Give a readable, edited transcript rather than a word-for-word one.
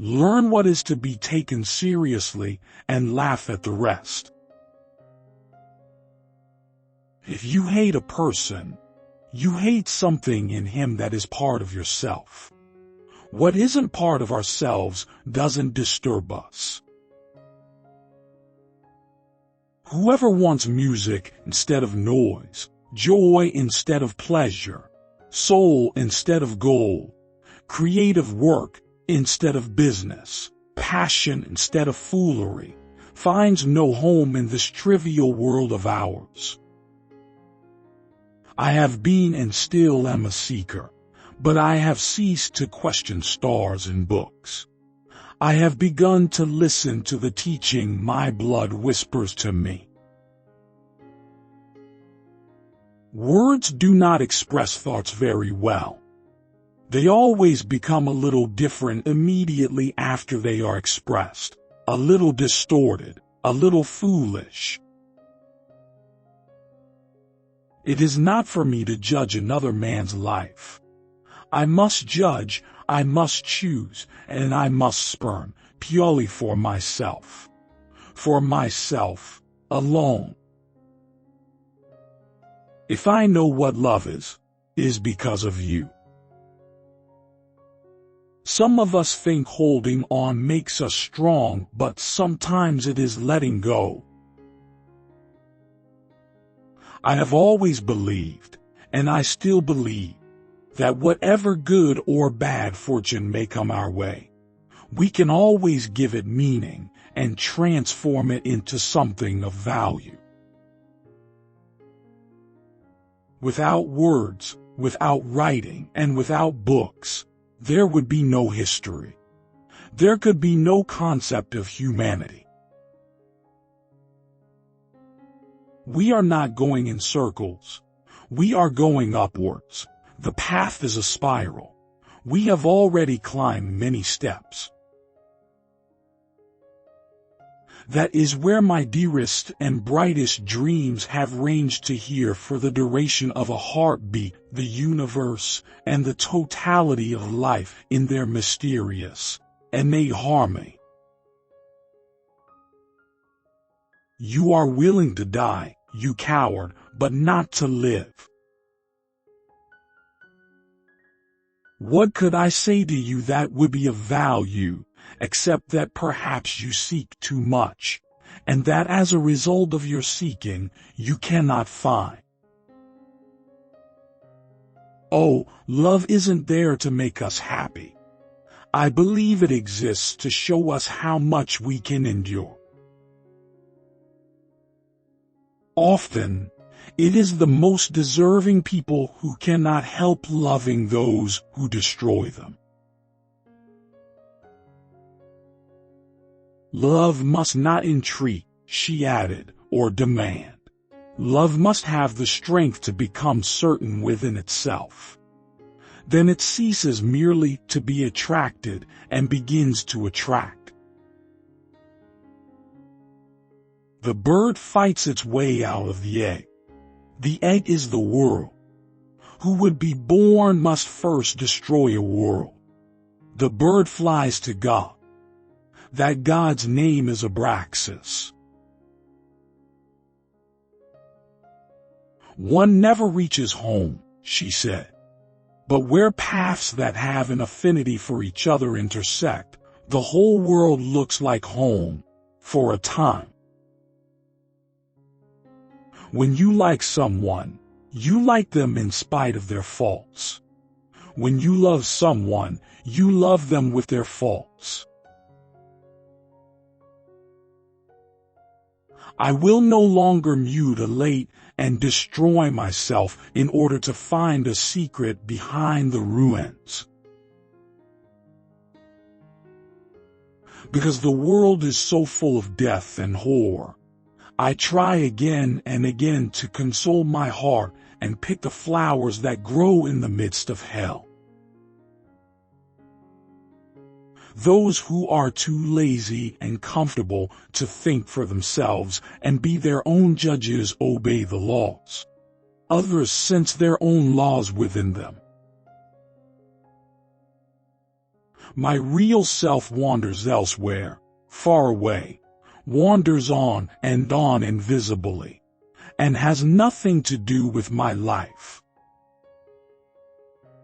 Learn what is to be taken seriously and laugh at the rest. If you hate a person, you hate something in him that is part of yourself. What isn't part of ourselves doesn't disturb us. Whoever wants music instead of noise, joy instead of pleasure, soul instead of gold, creative work instead of business, passion instead of foolery, finds no home in this trivial world of ours. I have been and still am a seeker, but I have ceased to question stars and books. I have begun to listen to the teaching my blood whispers to me. Words do not express thoughts very well. They always become a little different immediately after they are expressed, a little distorted, a little foolish. It is not for me to judge another man's life. I must judge, I must choose, and I must spurn, purely for myself. For myself alone. If I know what love is because of you. Some of us think holding on makes us strong, but sometimes it is letting go. I have always believed, and I still believe, that whatever good or bad fortune may come our way, we can always give it meaning and transform it into something of value. Without words, without writing, and without books, there would be no history. There could be no concept of humanity. We are not going in circles. We are going upwards. The path is a spiral. We have already climbed many steps. That is where my dearest and brightest dreams have ranged to here for the duration of a heartbeat, the universe, and the totality of life in their mysterious, innate harmony. You are willing to die, you coward, but not to live. What could I say to you that would be of value, except that perhaps you seek too much, and that as a result of your seeking, you cannot find. Oh, love isn't there to make us happy. I believe it exists to show us how much we can endure. Often, it is the most deserving people who cannot help loving those who destroy them. Love must not entreat, she added, or demand. Love must have the strength to become certain within itself. Then it ceases merely to be attracted and begins to attract. The bird fights its way out of the egg. The egg is the world. Who would be born must first destroy a world. The bird flies to God. That God's name is Abraxas. One never reaches home, she said. But where paths that have an affinity for each other intersect, the whole world looks like home, for a time. When you like someone, you like them in spite of their faults. When you love someone, you love them with their faults. I will no longer mutilate and destroy myself in order to find a secret behind the ruins. Because the world is so full of death and horror, I try again and again to console my heart and pick the flowers that grow in the midst of hell. Those who are too lazy and comfortable to think for themselves and be their own judges obey the laws. Others sense their own laws within them. My real self wanders elsewhere, far away, wanders on invisibly, and has nothing to do with my life.